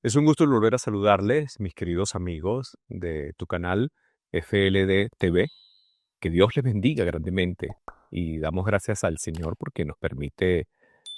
Es un gusto volver a saludarles, mis queridos amigos de tu canal FLD TV. Que Dios les bendiga grandemente y damos gracias al Señor porque nos permite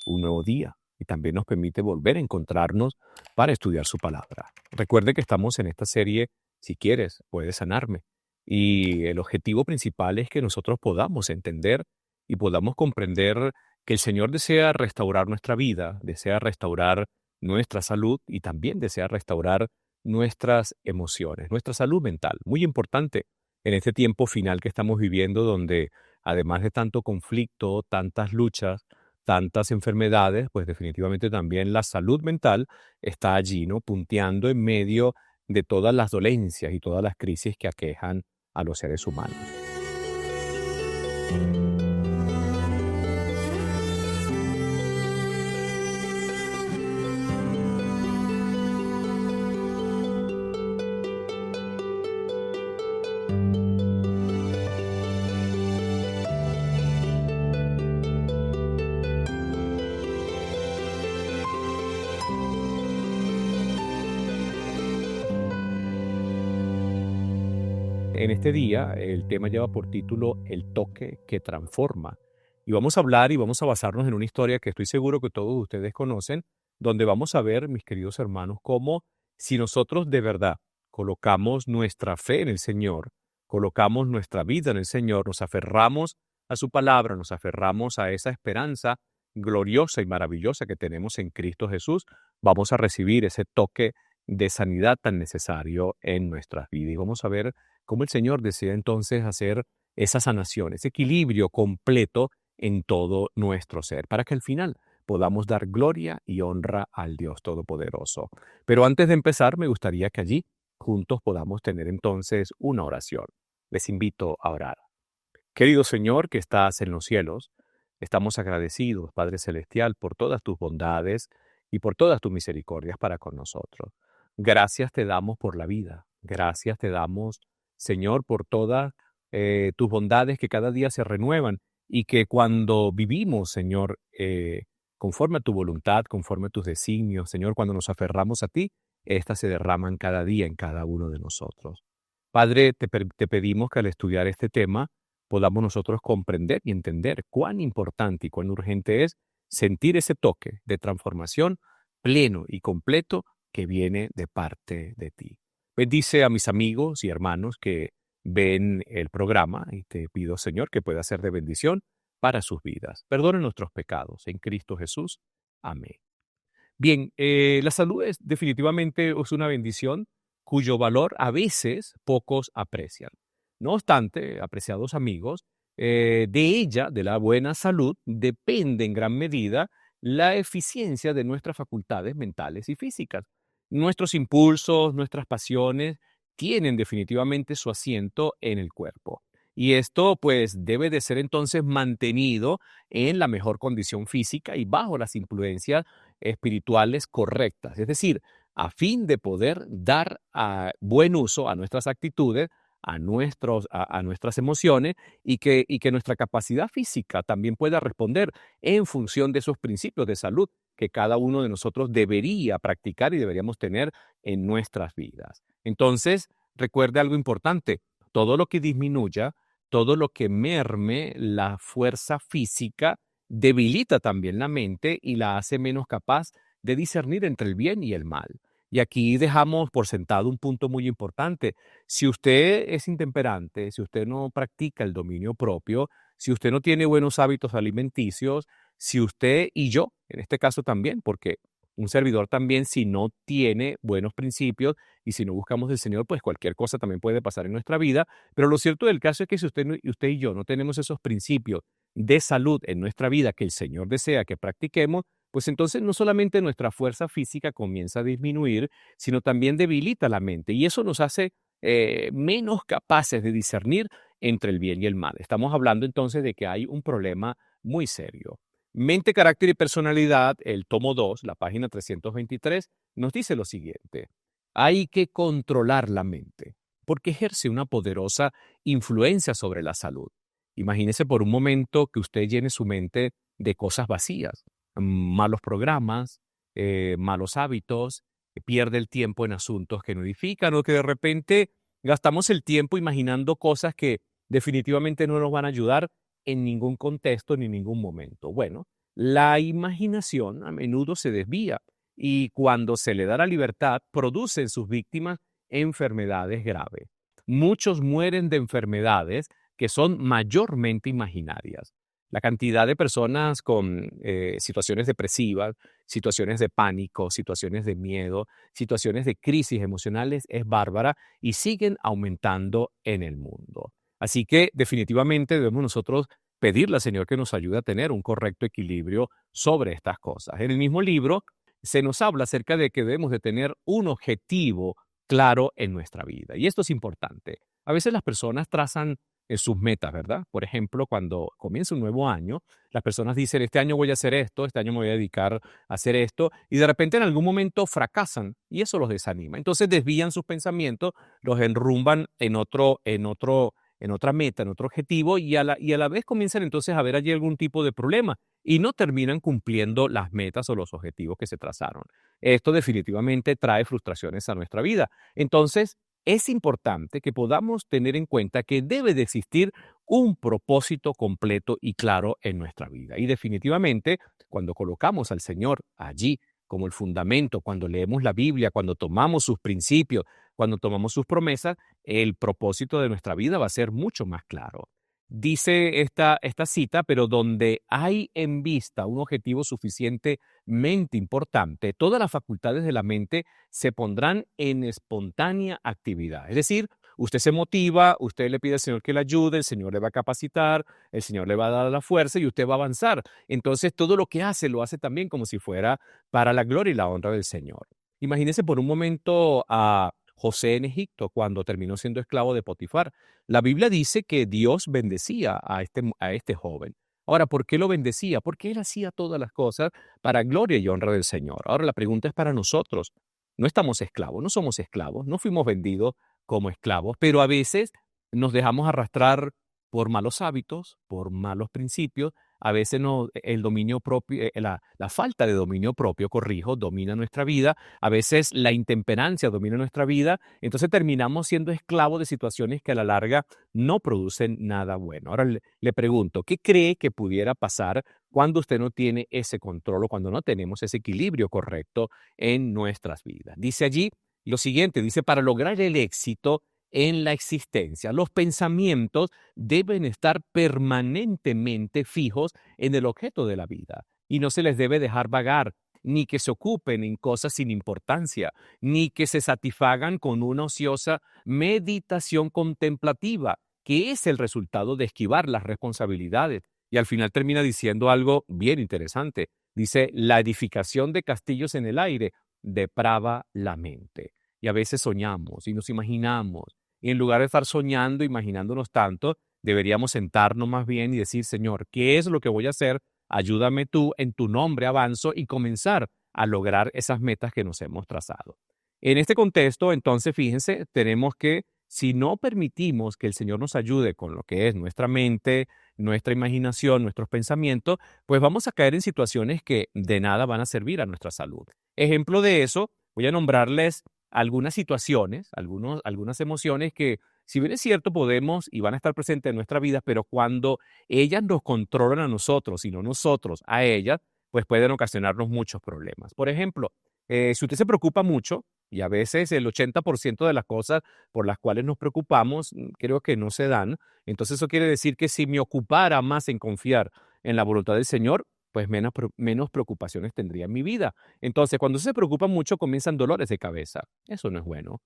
un nuevo día y también nos permite volver a encontrarnos para estudiar su palabra. Recuerde que estamos en esta serie, si quieres, puedes sanarme. Y el objetivo principal es que nosotros podamos entender y podamos comprender que el Señor desea restaurar nuestra vida, desea restaurar nuestra salud y también desea restaurar nuestras emociones, nuestra salud mental. Muy importante en este tiempo final que estamos viviendo donde además de tanto conflicto, tantas luchas, tantas enfermedades, pues definitivamente también la salud mental está allí, ¿no? Punteando en medio de todas las dolencias y todas las crisis que aquejan a los seres humanos. En este día, el tema lleva por título El toque que transforma. Y vamos a hablar y vamos a basarnos en una historia que estoy seguro que todos ustedes conocen, donde vamos a ver, mis queridos hermanos, cómo si nosotros de verdad colocamos nuestra fe en el Señor, colocamos nuestra vida en el Señor, nos aferramos a su palabra, nos aferramos a esa esperanza gloriosa y maravillosa que tenemos en Cristo Jesús, vamos a recibir ese toque de sanidad tan necesario en nuestras vidas. Y vamos a ver cómo el Señor desea entonces hacer esa sanación, ese equilibrio completo en todo nuestro ser, para que al final podamos dar gloria y honra al Dios Todopoderoso. Pero antes de empezar, me gustaría que allí juntos podamos tener entonces una oración. Les invito a orar. Querido Señor que estás en los cielos, estamos agradecidos, Padre Celestial, por todas tus bondades y por todas tus misericordias para con nosotros. Gracias te damos por la vida. Gracias te damos, Señor, por todas tus bondades que cada día se renuevan y que cuando vivimos, Señor, conforme a tu voluntad, conforme a tus designios, Señor, cuando nos aferramos a ti, éstas se derraman cada día en cada uno de nosotros. Padre, te pedimos que al estudiar este tema podamos nosotros comprender y entender cuán importante y cuán urgente es sentir ese toque de transformación pleno y completo que viene de parte de ti. Bendice a mis amigos y hermanos que ven el programa y te pido, Señor, que pueda ser de bendición para sus vidas. Perdone nuestros pecados en Cristo Jesús. Amén. Bien, la salud es definitivamente es una bendición cuyo valor a veces pocos aprecian. No obstante, apreciados amigos, de ella, de la buena salud, depende en gran medida la eficiencia de nuestras facultades mentales y físicas. Nuestros impulsos, nuestras pasiones tienen definitivamente su asiento en el cuerpo. Y esto pues debe de ser entonces mantenido en la mejor condición física y bajo las influencias espirituales correctas, es decir, a fin de poder dar buen uso a nuestras actitudes, a nuestras emociones y que nuestra capacidad física también pueda responder en función de esos principios de salud que cada uno de nosotros debería practicar y deberíamos tener en nuestras vidas. Entonces, recuerde algo importante, todo lo que disminuya, todo lo que merme la fuerza física, debilita también la mente y la hace menos capaz de discernir entre el bien y el mal. Y aquí dejamos por sentado un punto muy importante. Si usted es intemperante, si usted no practica el dominio propio, si usted no tiene buenos hábitos alimenticios, si usted y yo, en este caso también, porque un servidor también, si no tiene buenos principios y si no buscamos el Señor, pues cualquier cosa también puede pasar en nuestra vida. Pero lo cierto del caso es que si usted y yo no tenemos esos principios de salud en nuestra vida que el Señor desea que practiquemos, pues entonces no solamente nuestra fuerza física comienza a disminuir, sino también debilita la mente y eso nos hace menos capaces de discernir entre el bien y el mal. Estamos hablando entonces de que hay un problema muy serio. Mente, carácter y personalidad, el tomo 2, la página 323, nos dice lo siguiente. Hay que controlar la mente porque ejerce una poderosa influencia sobre la salud. Imagínese por un momento que usted llene su mente de cosas vacías, malos programas, malos hábitos, pierde el tiempo en asuntos que no edifican o que de repente gastamos el tiempo imaginando cosas que definitivamente no nos van a ayudar en ningún contexto ni en ningún momento. Bueno, la imaginación a menudo se desvía y cuando se le da la libertad produce en sus víctimas enfermedades graves. Muchos mueren de enfermedades que son mayormente imaginarias. La cantidad de personas con situaciones depresivas, situaciones de pánico, situaciones de miedo, situaciones de crisis emocionales es bárbara y siguen aumentando en el mundo. Así que definitivamente debemos nosotros pedirle al Señor que nos ayude a tener un correcto equilibrio sobre estas cosas. En el mismo libro se nos habla acerca de que debemos de tener un objetivo claro en nuestra vida. Y esto es importante. A veces las personas trazan sus metas, ¿verdad? Por ejemplo, cuando comienza un nuevo año, las personas dicen, este año voy a hacer esto, este año me voy a dedicar a hacer esto, y de repente en algún momento fracasan y eso los desanima. Entonces desvían sus pensamientos, los enrumban en otra meta, en otro objetivo, y a la vez comienzan entonces a ver allí algún tipo de problema y no terminan cumpliendo las metas o los objetivos que se trazaron. Esto definitivamente trae frustraciones a nuestra vida. Entonces, es importante que podamos tener en cuenta que debe de existir un propósito completo y claro en nuestra vida. Y definitivamente, cuando colocamos al Señor allí como el fundamento, cuando leemos la Biblia, cuando tomamos sus principios, cuando tomamos sus promesas, el propósito de nuestra vida va a ser mucho más claro. Dice esta cita, pero donde hay en vista un objetivo suficientemente importante, todas las facultades de la mente se pondrán en espontánea actividad. Es decir, usted se motiva, usted le pide al Señor que le ayude, el Señor le va a capacitar, el Señor le va a dar la fuerza y usted va a avanzar. Entonces, todo lo que hace lo hace también como si fuera para la gloria y la honra del Señor. Imagínese por un momento a José en Egipto cuando terminó siendo esclavo de Potifar. La Biblia dice que Dios bendecía a este joven. Ahora, ¿por qué lo bendecía? Porque él hacía todas las cosas para gloria y honra del Señor. Ahora, la pregunta es para nosotros. No estamos esclavos, no somos esclavos, no fuimos vendidos como esclavos, pero a veces nos dejamos arrastrar por malos hábitos, por malos principios. A veces el dominio propio, la falta de dominio propio, corrijo, domina nuestra vida. A veces la intemperancia domina nuestra vida. Entonces terminamos siendo esclavos de situaciones que a la larga no producen nada bueno. Ahora le pregunto, ¿qué cree que pudiera pasar cuando usted no tiene ese control o cuando no tenemos ese equilibrio correcto en nuestras vidas? Dice allí lo siguiente, dice, para lograr el éxito en la existencia, los pensamientos deben estar permanentemente fijos en el objeto de la vida y no se les debe dejar vagar, ni que se ocupen en cosas sin importancia, ni que se satisfagan con una ociosa meditación contemplativa, que es el resultado de esquivar las responsabilidades. Y al final termina diciendo algo bien interesante. Dice, la edificación de castillos en el aire deprava la mente. Y a veces soñamos y nos imaginamos. Y en lugar de estar soñando, imaginándonos tanto, deberíamos sentarnos más bien y decir, Señor, ¿qué es lo que voy a hacer? Ayúdame tú, en tu nombre avanzo y comenzar a lograr esas metas que nos hemos trazado. En este contexto, entonces, fíjense, tenemos que, si no permitimos que el Señor nos ayude con lo que es nuestra mente, nuestra imaginación, nuestros pensamientos, pues vamos a caer en situaciones que de nada van a servir a nuestra salud. Ejemplo de eso, voy a nombrarles algunas situaciones, algunas emociones que, si bien es cierto, podemos y van a estar presentes en nuestra vida, pero cuando ellas nos controlan a nosotros y no nosotros a ellas, pues pueden ocasionarnos muchos problemas. Por ejemplo, si usted se preocupa mucho, y a veces el 80% de las cosas por las cuales nos preocupamos creo que no se dan, entonces eso quiere decir que si me ocupara más en confiar en la voluntad del Señor, pues menos preocupaciones tendría en mi vida. Entonces, cuando se preocupa mucho, comienzan dolores de cabeza. Eso no es bueno.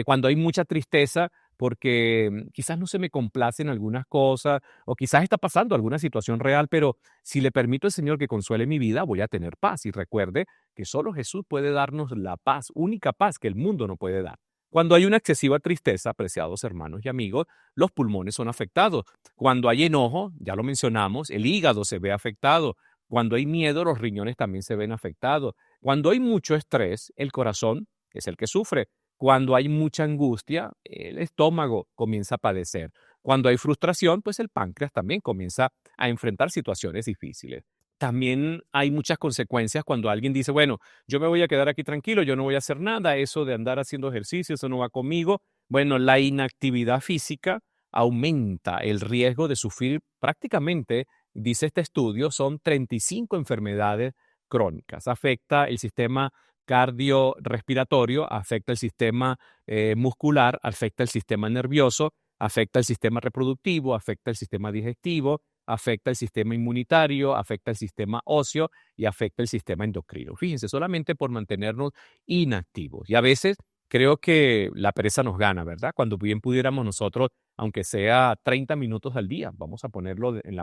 Cuando hay mucha tristeza porque quizás no se me complacen algunas cosas o quizás está pasando alguna situación real, pero si le permito al Señor que consuele mi vida, voy a tener paz. Y recuerde que solo Jesús puede darnos la paz, única paz que el mundo no puede dar. Cuando hay una excesiva tristeza, apreciados hermanos y amigos, los pulmones son afectados. Cuando hay enojo, ya lo mencionamos, el hígado se ve afectado. Cuando hay miedo, los riñones también se ven afectados. Cuando hay mucho estrés, el corazón es el que sufre. Cuando hay mucha angustia, el estómago comienza a padecer. Cuando hay frustración, pues el páncreas también comienza a enfrentar situaciones difíciles. también hay muchas consecuencias cuando alguien dice, bueno, yo me voy a quedar aquí tranquilo, yo no voy a hacer nada, eso de andar haciendo ejercicio, eso no va conmigo. Bueno, la inactividad física aumenta el riesgo de sufrir prácticamente, dice este estudio, son 35 enfermedades crónicas. Afecta el sistema cardiorrespiratorio, afecta el sistema muscular, afecta el sistema nervioso, afecta el sistema reproductivo, afecta el sistema digestivo, afecta el sistema inmunitario, afecta el sistema óseo y afecta el sistema endocrino. Fíjense, solamente por mantenernos inactivos. Y a veces creo que la pereza nos gana, ¿verdad? Cuando bien pudiéramos nosotros, aunque sea 30 minutos al día, vamos a ponerlo en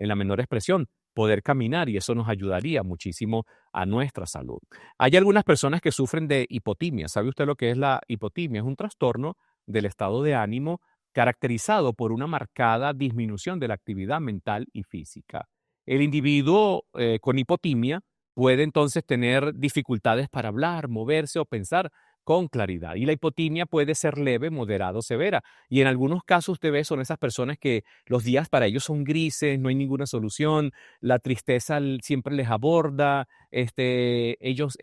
la menor expresión, poder caminar y eso nos ayudaría muchísimo a nuestra salud. Hay algunas personas que sufren de hipotimia. ¿Sabe usted lo que es la hipotimia? Es un trastorno del estado de ánimo caracterizado por una marcada disminución de la actividad mental y física. El individuo con hipotimia puede entonces tener dificultades para hablar, moverse o pensar con claridad. Y la hipotimia puede ser leve, moderada o severa. Y en algunos casos usted ve son esas personas que los días para ellos son grises, no hay ninguna solución, la tristeza siempre les aborda, ellos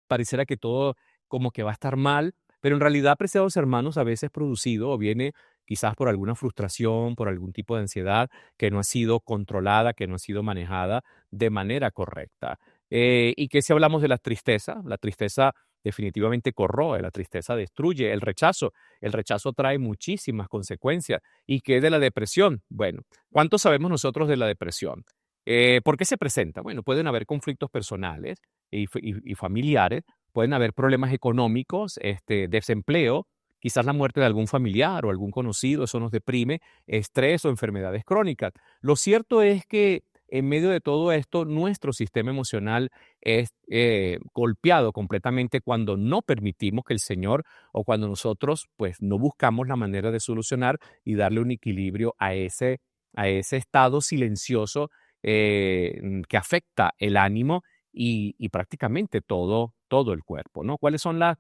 pareciera que todo como que va a estar mal, pero en realidad, apreciados hermanos, a veces producido o viene quizás por alguna frustración, por algún tipo de ansiedad que no ha sido controlada, que no ha sido manejada de manera correcta. Y que si hablamos de la tristeza definitivamente corroe, la tristeza destruye, el rechazo trae muchísimas consecuencias. ¿Y qué de la depresión? Bueno, ¿cuánto sabemos nosotros de la depresión? ¿Por qué se presenta? Bueno, pueden haber conflictos personales y familiares, pueden haber problemas económicos, desempleo, quizás la muerte de algún familiar o algún conocido, eso nos deprime, estrés o enfermedades crónicas. Lo cierto es que en medio de todo esto, nuestro sistema emocional es golpeado completamente cuando no permitimos que el Señor o cuando nosotros pues no buscamos la manera de solucionar y darle un equilibrio a ese estado silencioso que afecta el ánimo y prácticamente todo el cuerpo, ¿no? ¿Cuáles son las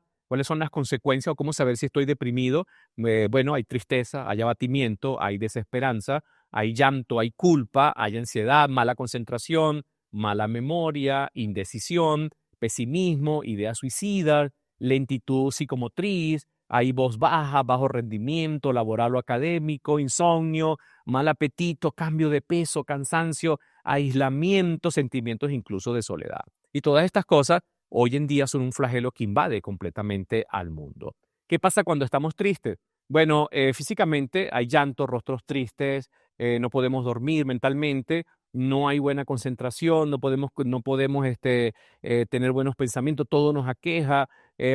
consecuencias o cómo saber si estoy deprimido? Bueno, hay tristeza, hay abatimiento, hay desesperanza, hay llanto, hay culpa, hay ansiedad, mala concentración, mala memoria, indecisión, pesimismo, ideas suicidas, lentitud psicomotriz, hay voz baja, bajo rendimiento laboral o académico, insomnio, mal apetito, cambio de peso, cansancio, aislamiento, sentimientos incluso de soledad. Y todas estas cosas hoy en día son un flagelo que invade completamente al mundo. ¿Qué pasa cuando estamos tristes? Bueno, físicamente hay llanto, rostros tristes, no podemos dormir mentalmente, no hay buena concentración, no podemos tener buenos pensamientos, todo nos aqueja,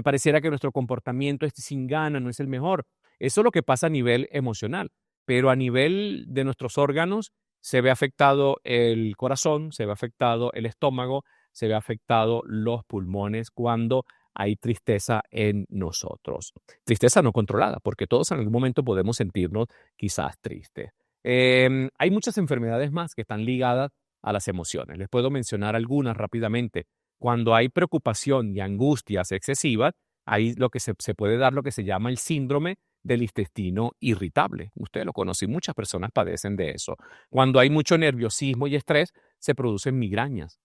pareciera que nuestro comportamiento sin ganas, no es el mejor. Eso es lo que pasa a nivel emocional, pero a nivel de nuestros órganos se ve afectado el corazón, se ve afectado el estómago, se ve afectado los pulmones cuando hay tristeza en nosotros. Tristeza no controlada, porque todos en algún momento podemos sentirnos quizás tristes. Hay muchas enfermedades más que están ligadas a las emociones. Les puedo mencionar algunas rápidamente. Cuando hay preocupación y angustias excesivas, hay lo que se puede dar lo que se llama el síndrome del intestino irritable. Usted lo conoce y muchas personas padecen de eso. Cuando hay mucho nerviosismo y estrés, se producen migrañas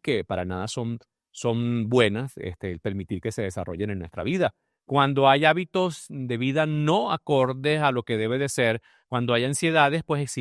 que para nada son buenas, el permitir que se desarrollen en nuestra vida. Cuando hay hábitos de vida no acordes a lo que debe de ser, cuando hay ansiedades, pues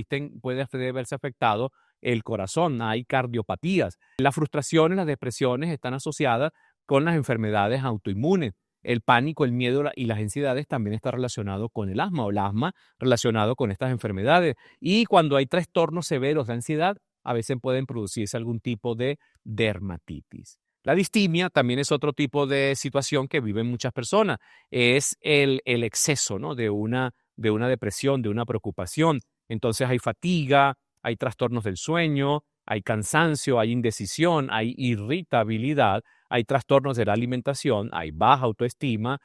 puede verse afectado el corazón, hay cardiopatías. Las frustraciones, las depresiones están asociadas con las enfermedades autoinmunes. El pánico, el miedo y las ansiedades también está relacionado con el asma o el asma relacionado con estas enfermedades. Y cuando hay trastornos severos de ansiedad, a veces pueden producirse algún tipo de dermatitis. La distimia también es otro tipo de situación que viven muchas personas. Es el exceso, ¿no? de una depresión, de una preocupación. Entonces hay fatiga, hay trastornos del sueño, hay cansancio, hay indecisión, hay irritabilidad, hay trastornos de la alimentación, hay baja autoestima,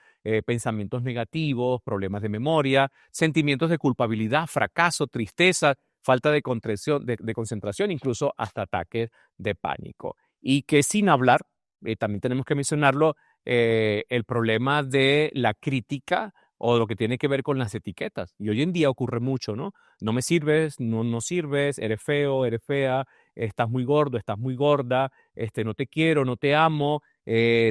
pensamientos negativos, problemas de memoria, sentimientos de culpabilidad, fracaso, tristeza, falta de concentración, incluso hasta ataques de pánico. Y que sin hablar, también tenemos que mencionarlo, el problema de la crítica o lo que tiene que ver con las etiquetas. Y hoy en día ocurre mucho, ¿no? No me sirves, no sirves, eres feo, eres fea, estás muy gordo, estás muy gorda, no te quiero, no te amo,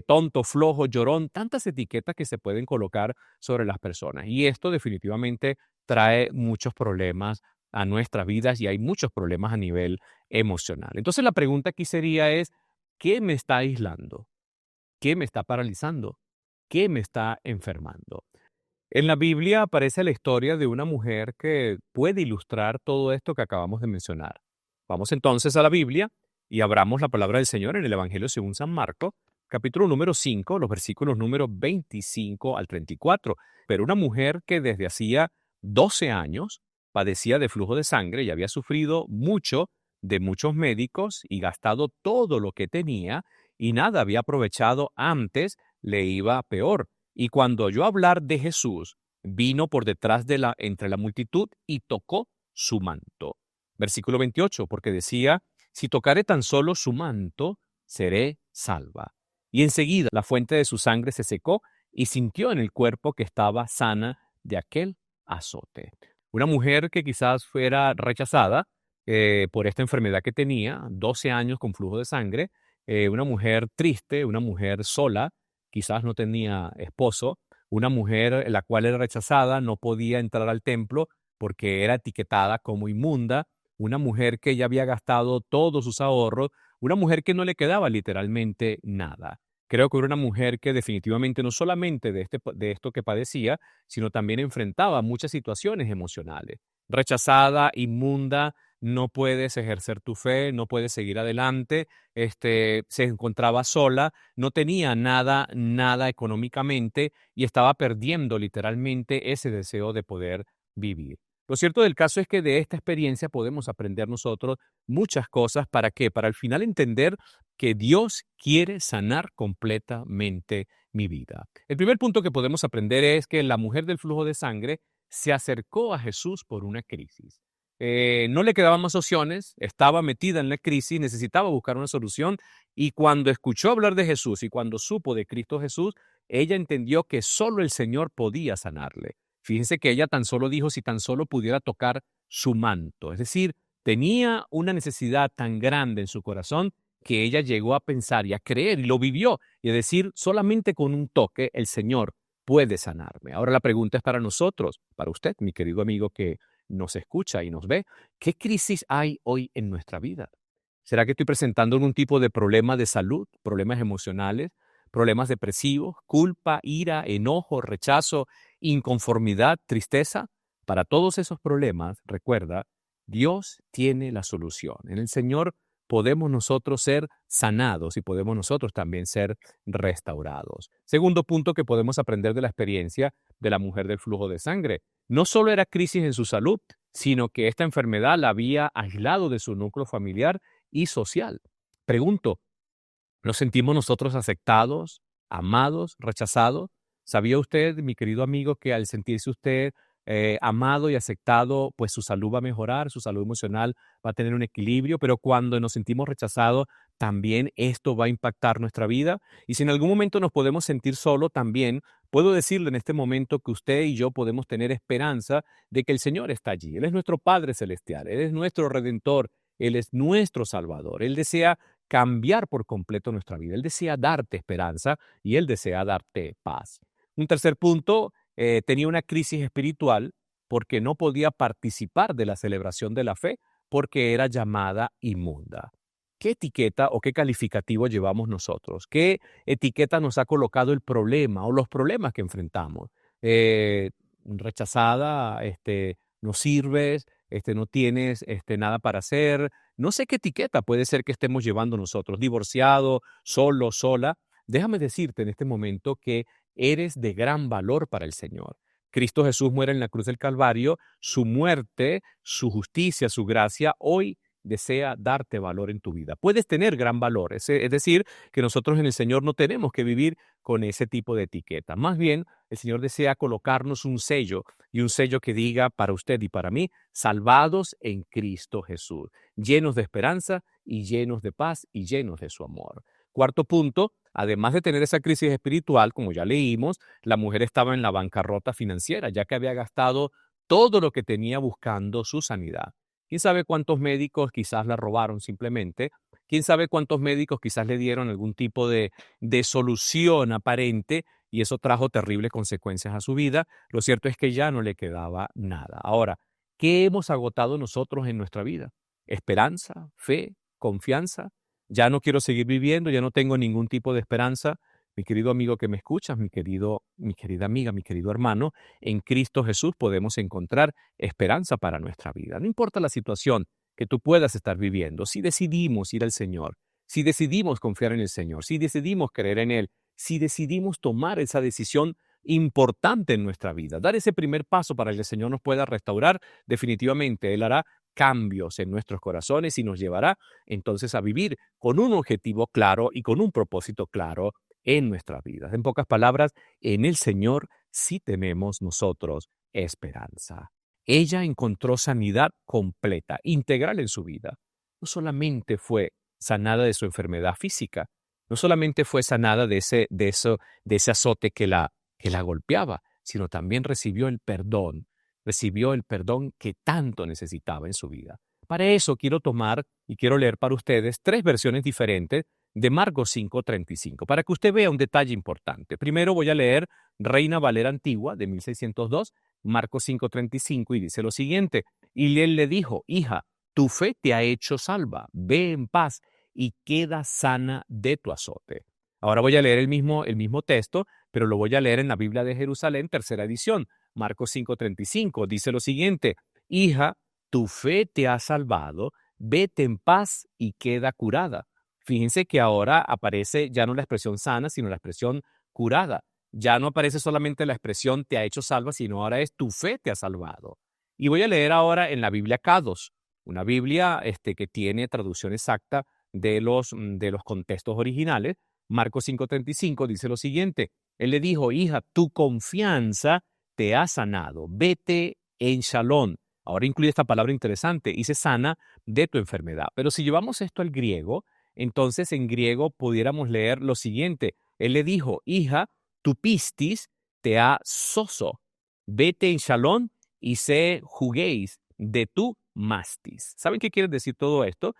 tonto, flojo, llorón, tantas etiquetas que se pueden colocar sobre las personas. Y esto definitivamente trae muchos problemas a nuestras vidas y hay muchos problemas a nivel emocional. Entonces la pregunta aquí sería es, ¿qué me está aislando? ¿Qué me está paralizando? ¿Qué me está enfermando? En la Biblia aparece la historia de una mujer que puede ilustrar todo esto que acabamos de mencionar. Vamos entonces a la Biblia y abramos la palabra del Señor en el Evangelio según San Marco, capítulo número 5, los versículos números 25 al 34. Pero una mujer que desde hacía 12 años padecía de flujo de sangre y había sufrido mucho de muchos médicos y gastado todo lo que tenía y nada había aprovechado, antes le iba peor. Y cuando oyó hablar de Jesús, vino por detrás entre la multitud y tocó su manto. Versículo 28, porque decía, si tocare tan solo su manto, seré salva. Y enseguida la fuente de su sangre se secó y sintió en el cuerpo que estaba sana de aquel azote. Una mujer que quizás fuera rechazada por esta enfermedad que tenía, 12 años con flujo de sangre, una mujer triste, una mujer sola, quizás no tenía esposo, una mujer la cual era rechazada, no podía entrar al templo porque era etiquetada como inmunda, una mujer que ya había gastado todos sus ahorros, una mujer que no le quedaba literalmente nada. Creo que era una mujer que definitivamente no solamente de esto que padecía, sino también enfrentaba muchas situaciones emocionales. Rechazada, inmunda, no puedes ejercer tu fe, no puedes seguir adelante, se encontraba sola, no tenía nada económicamente y estaba perdiendo literalmente ese deseo de poder vivir. Lo cierto del caso es que de esta experiencia podemos aprender nosotros muchas cosas. ¿Para qué? Para al final entender que Dios quiere sanar completamente mi vida. El primer punto que podemos aprender es que la mujer del flujo de sangre se acercó a Jesús por una crisis. No le quedaban más opciones, estaba metida en la crisis, necesitaba buscar una solución y cuando escuchó hablar de Jesús y cuando supo de Cristo Jesús, ella entendió que solo el Señor podía sanarle. Fíjense que ella tan solo dijo si tan solo pudiera tocar su manto, es decir, tenía una necesidad tan grande en su corazón que ella llegó a pensar y a creer y lo vivió y a decir solamente con un toque el Señor puede sanarme. Ahora la pregunta es para nosotros, para usted, mi querido amigo que nos escucha y nos ve, ¿qué crisis hay hoy en nuestra vida? ¿Será que estoy presentando algún tipo de problema de salud, problemas emocionales, problemas depresivos, culpa, ira, enojo, rechazo, inconformidad, tristeza? Para todos esos problemas, recuerda, Dios tiene la solución. En el Señor podemos nosotros ser sanados y podemos nosotros también ser restaurados. Segundo punto que podemos aprender de la experiencia de la mujer del flujo de sangre. No solo era crisis en su salud, sino que esta enfermedad la había aislado de su núcleo familiar y social. Pregunto, ¿nos sentimos nosotros aceptados, amados, rechazados? ¿Sabía usted, mi querido amigo, que al sentirse usted amado y aceptado, pues su salud va a mejorar, su salud emocional va a tener un equilibrio, pero cuando nos sentimos rechazados, también esto va a impactar nuestra vida? Y si en algún momento nos podemos sentir solos, también puedo decirle en este momento que usted y yo podemos tener esperanza de que el Señor está allí. Él es nuestro Padre Celestial, Él es nuestro Redentor, Él es nuestro Salvador. Él desea cambiar por completo nuestra vida. Él desea darte esperanza y Él desea darte paz. Un tercer punto, tenía una crisis espiritual porque no podía participar de la celebración de la fe porque era llamada inmunda. ¿Qué etiqueta o qué calificativo llevamos nosotros? ¿Qué etiqueta nos ha colocado el problema o los problemas que enfrentamos? Rechazada, no sirves, no tienes nada para hacer. No sé qué etiqueta puede ser que estemos llevando nosotros, divorciado, solo, sola. Déjame decirte en este momento que eres de gran valor para el Señor. Cristo Jesús muere en la cruz del Calvario, su muerte, su justicia, su gracia, hoy desea darte valor en tu vida. Puedes tener gran valor, es decir, que nosotros en el Señor no tenemos que vivir con ese tipo de etiqueta. Más bien, el Señor desea colocarnos un sello y un sello que diga para usted y para mí, salvados en Cristo Jesús, llenos de esperanza y llenos de paz y llenos de su amor. Cuarto punto, además de tener esa crisis espiritual, como ya leímos, la mujer estaba en la bancarrota financiera, ya que había gastado todo lo que tenía buscando su sanidad. ¿Quién sabe cuántos médicos quizás la robaron simplemente? ¿Quién sabe cuántos médicos quizás le dieron algún tipo de solución aparente y eso trajo terribles consecuencias a su vida? Lo cierto es que ya no le quedaba nada. Ahora, ¿qué hemos agotado nosotros en nuestra vida? Esperanza, fe, confianza. Ya no quiero seguir viviendo, ya no tengo ningún tipo de esperanza. Mi querido amigo que me escuchas, mi querida amiga, mi querido hermano, en Cristo Jesús podemos encontrar esperanza para nuestra vida. No importa la situación que tú puedas estar viviendo, si decidimos ir al Señor, si decidimos confiar en el Señor, si decidimos creer en Él, si decidimos tomar esa decisión importante en nuestra vida, dar ese primer paso para que el Señor nos pueda restaurar, definitivamente Él hará cambios en nuestros corazones y nos llevará entonces a vivir con un objetivo claro y con un propósito claro en nuestras vidas. En pocas palabras, en el Señor sí tenemos nosotros esperanza. Ella encontró sanidad completa, integral en su vida. No solamente fue sanada de su enfermedad física, no solamente fue sanada de ese azote que la golpeaba, sino también recibió el perdón que tanto necesitaba en su vida. Para eso quiero tomar y quiero leer para ustedes 3 versiones diferentes de Marcos 5:35, para que usted vea un detalle importante. Primero voy a leer Reina Valera Antigua de 1602, Marcos 5:35, y dice lo siguiente: y él le dijo, hija, tu fe te ha hecho salva, ve en paz y queda sana de tu azote. Ahora voy a leer el mismo texto, pero lo voy a leer en la Biblia de Jerusalén, tercera edición. Marcos 5:35 dice lo siguiente: hija, tu fe te ha salvado, vete en paz y queda curada. Fíjense que ahora aparece ya no la expresión sana, sino la expresión curada. Ya no aparece solamente la expresión te ha hecho salva, sino ahora es tu fe te ha salvado. Y voy a leer ahora en la Biblia K2, una Biblia que tiene traducción exacta de los contextos originales. Marcos 5:35 dice lo siguiente: él le dijo, hija, tu confianza te ha sanado, vete en shalom. Ahora incluye esta palabra interesante, y se sana de tu enfermedad. Pero si llevamos esto al griego, entonces en griego pudiéramos leer lo siguiente: él le dijo, hija, tu pistis te ha soso, vete en shalom y se juguéis de tu mastis. ¿Saben qué quiere decir todo esto?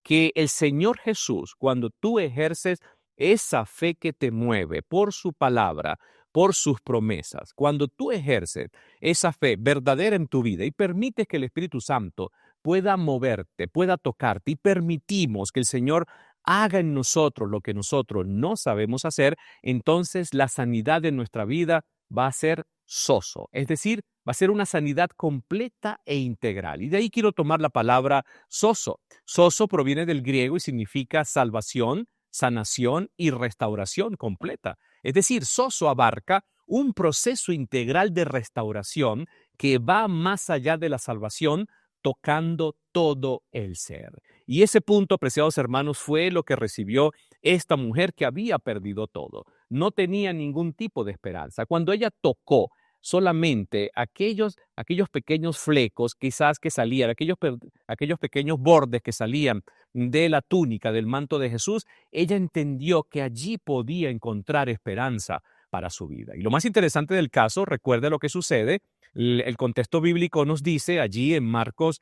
Que el Señor Jesús, cuando tú ejerces esa fe que te mueve por su palabra, por sus promesas, cuando tú ejerces esa fe verdadera en tu vida y permites que el Espíritu Santo pueda moverte, pueda tocarte, y permitimos que el Señor haga en nosotros lo que nosotros no sabemos hacer, entonces la sanidad de nuestra vida va a ser soso, es decir, va a ser una sanidad completa e integral. Y de ahí quiero tomar la palabra soso. Soso proviene del griego y significa salvación, sanación y restauración completa. Es decir, soso abarca un proceso integral de restauración que va más allá de la salvación, tocando todo el ser. Y ese punto, apreciados hermanos, fue lo que recibió esta mujer que había perdido todo. No tenía ningún tipo de esperanza. Cuando ella tocó solamente aquellos pequeños flecos quizás que salían, aquellos pequeños bordes que salían de la túnica, del manto de Jesús, ella entendió que allí podía encontrar esperanza para su vida. Y lo más interesante del caso, recuerde lo que sucede, el contexto bíblico nos dice allí en Marcos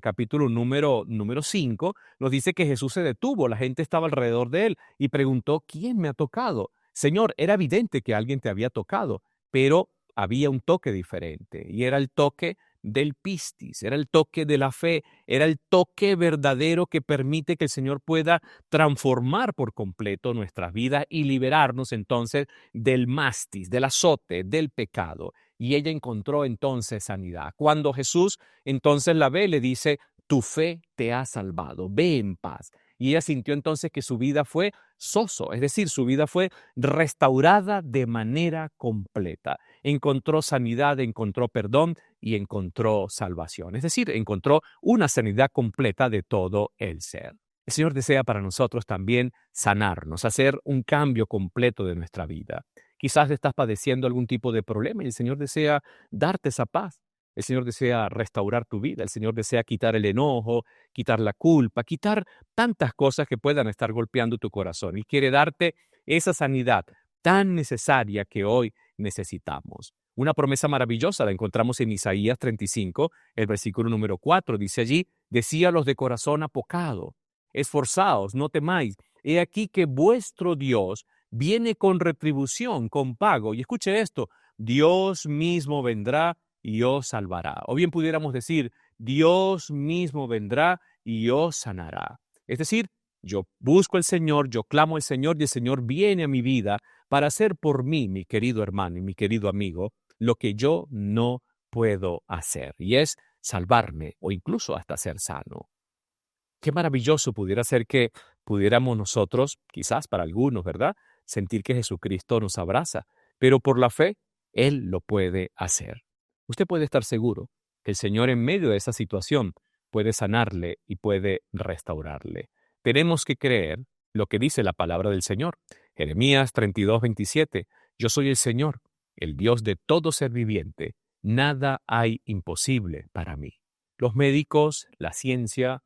capítulo número 5, nos dice que Jesús se detuvo, la gente estaba alrededor de él y preguntó, ¿quién me ha tocado? Señor, era evidente que alguien te había tocado, pero había un toque diferente y era el toque del pistis, era el toque de la fe, era el toque verdadero que permite que el Señor pueda transformar por completo nuestras vidas y liberarnos entonces del mastis, del azote, del pecado. Y ella encontró entonces sanidad. Cuando Jesús entonces la ve, le dice, tu fe te ha salvado, ve en paz. Y ella sintió entonces que su vida fue soso, es decir, su vida fue restaurada de manera completa. Encontró sanidad, encontró perdón y encontró salvación. Es decir, encontró una sanidad completa de todo el ser. El Señor desea para nosotros también sanarnos, hacer un cambio completo de nuestra vida. Quizás estás padeciendo algún tipo de problema y el Señor desea darte esa paz. El Señor desea restaurar tu vida. El Señor desea quitar el enojo, quitar la culpa, quitar tantas cosas que puedan estar golpeando tu corazón. Y quiere darte esa sanidad tan necesaria que hoy necesitamos. Una promesa maravillosa la encontramos en Isaías 35, el versículo número 4. Dice allí, Decía a los de corazón apocado, esforzaos, no temáis. He aquí que vuestro Dios viene con retribución, con pago. Y escuche esto, Dios mismo vendrá y os salvará. O bien pudiéramos decir, Dios mismo vendrá y os sanará. Es decir, yo busco al Señor, yo clamo al Señor y el Señor viene a mi vida para hacer por mí, mi querido hermano y mi querido amigo, lo que yo no puedo hacer, y es salvarme o incluso hasta ser sano. Qué maravilloso pudiera ser que pudiéramos nosotros, quizás para algunos, ¿verdad?, sentir que Jesucristo nos abraza, pero por la fe, Él lo puede hacer. Usted puede estar seguro que el Señor en medio de esa situación puede sanarle y puede restaurarle. Tenemos que creer lo que dice la palabra del Señor. Jeremías 32:27. Yo soy el Señor, el Dios de todo ser viviente. Nada hay imposible para mí. Los médicos, la ciencia,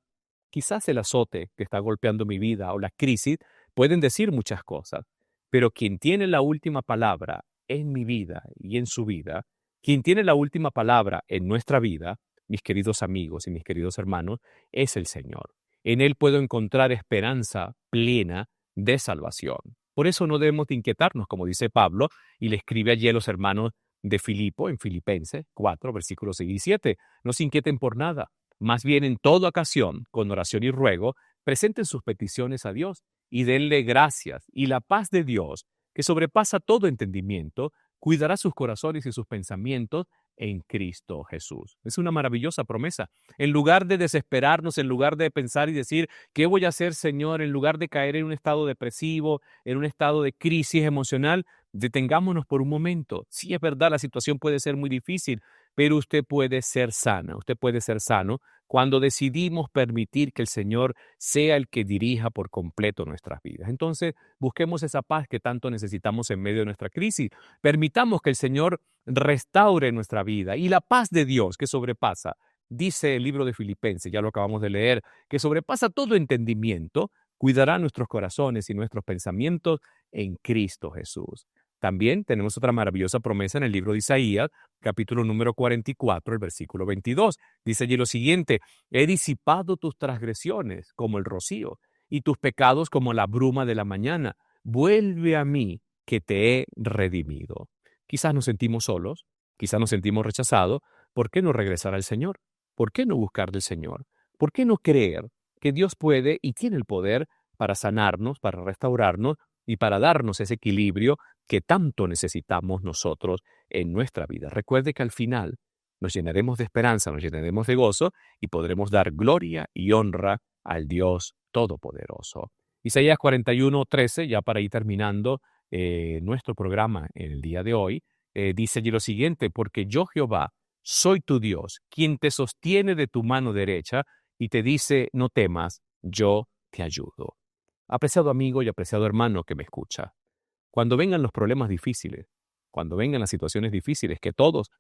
quizás el azote que está golpeando mi vida o la crisis pueden decir muchas cosas, pero quien tiene la última palabra en mi vida y en su vida, quien tiene la última palabra en nuestra vida, mis queridos amigos y mis queridos hermanos, es el Señor. En Él puedo encontrar esperanza plena de salvación. Por eso no debemos de inquietarnos, como dice Pablo, y le escribe allí a los hermanos de Filipo, en Filipenses 4, versículos 6 y 7. No se inquieten por nada, más bien en toda ocasión, con oración y ruego, presenten sus peticiones a Dios y denle gracias, y la paz de Dios, que sobrepasa todo entendimiento, cuidará sus corazones y sus pensamientos en Cristo Jesús. Es una maravillosa promesa. En lugar de desesperarnos, en lugar de pensar y decir, ¿qué voy a hacer, Señor? En lugar de caer en un estado depresivo, en un estado de crisis emocional, detengámonos por un momento. Sí, es verdad, la situación puede ser muy difícil, pero usted puede ser sana, usted puede ser sano cuando decidimos permitir que el Señor sea el que dirija por completo nuestras vidas. Entonces, busquemos esa paz que tanto necesitamos en medio de nuestra crisis. Permitamos que el Señor restaure nuestra vida y la paz de Dios que sobrepasa, dice el libro de Filipenses, ya lo acabamos de leer, que sobrepasa todo entendimiento, cuidará nuestros corazones y nuestros pensamientos en Cristo Jesús. También tenemos otra maravillosa promesa en el libro de Isaías, capítulo número 44, el versículo 22. Dice allí lo siguiente, he disipado tus transgresiones como el rocío y tus pecados como la bruma de la mañana. Vuelve a mí que te he redimido. Quizás nos sentimos solos, quizás nos sentimos rechazados. ¿Por qué no regresar al Señor? ¿Por qué no buscar del Señor? ¿Por qué no creer que Dios puede y tiene el poder para sanarnos, para restaurarnos y para darnos ese equilibrio que tanto necesitamos nosotros en nuestra vida? Recuerde que al final nos llenaremos de esperanza, nos llenaremos de gozo y podremos dar gloria y honra al Dios Todopoderoso. Isaías 41:13, ya para ir terminando nuestro programa en el día de hoy, dice allí lo siguiente, porque yo Jehová soy tu Dios, quien te sostiene de tu mano derecha y te dice, no temas, yo te ayudo. Apreciado amigo y apreciado hermano que me escucha, cuando vengan los problemas difíciles, cuando vengan las situaciones difíciles que a todos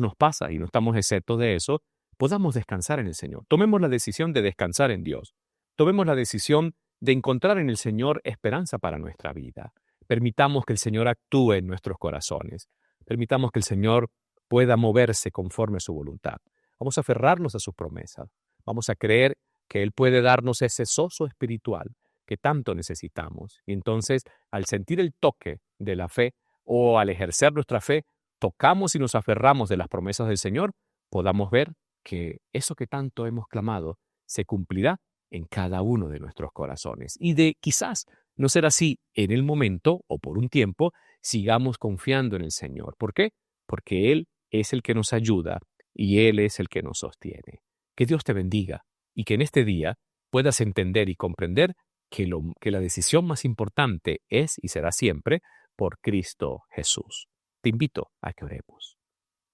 nos pasa y no estamos exentos de eso, podamos descansar en el Señor. Tomemos la decisión de descansar en Dios. Tomemos la decisión de encontrar en el Señor esperanza para nuestra vida. Permitamos que el Señor actúe en nuestros corazones. Permitamos que el Señor pueda moverse conforme a su voluntad. Vamos a aferrarnos a sus promesas. Vamos a creer que Él puede darnos ese sozo espiritual que tanto necesitamos. Y entonces, al sentir el toque de la fe o al ejercer nuestra fe, tocamos y nos aferramos de las promesas del Señor, podamos ver que eso que tanto hemos clamado se cumplirá en cada uno de nuestros corazones. Y de quizás no ser así en el momento o por un tiempo, sigamos confiando en el Señor. ¿Por qué? Porque Él es el que nos ayuda y Él es el que nos sostiene. Que Dios te bendiga y que en este día puedas entender y comprender que la decisión más importante es y será siempre por Cristo Jesús. Te invito a que oremos.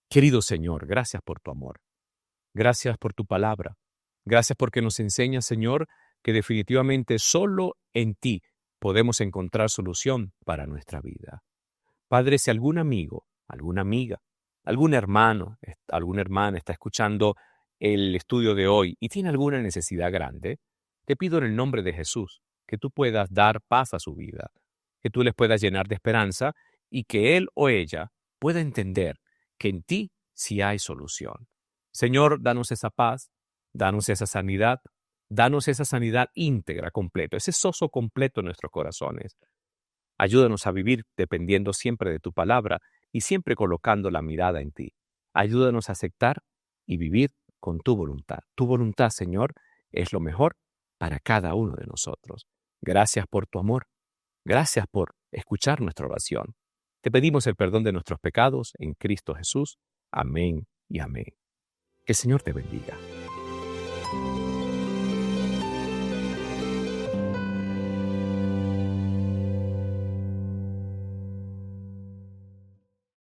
Querido Señor, gracias por tu amor. Gracias por tu palabra. Gracias porque nos enseña, Señor, que definitivamente solo en ti podemos encontrar solución para nuestra vida. Padre, si algún amigo, alguna amiga, algún hermano, alguna hermana está escuchando el estudio de hoy y tiene alguna necesidad grande, te pido en el nombre de Jesús que tú puedas dar paz a su vida, que tú les puedas llenar de esperanza y que él o ella pueda entender que en ti sí hay solución. Señor, danos esa paz, danos esa sanidad íntegra, completa, ese soso completo en nuestros corazones. Ayúdanos a vivir dependiendo siempre de tu palabra y siempre colocando la mirada en ti. Ayúdanos a aceptar y vivir con tu voluntad. Tu voluntad, Señor, es lo mejor para cada uno de nosotros. Gracias por tu amor. Gracias por escuchar nuestra oración. Te pedimos el perdón de nuestros pecados en Cristo Jesús. Amén y amén. Que el Señor te bendiga.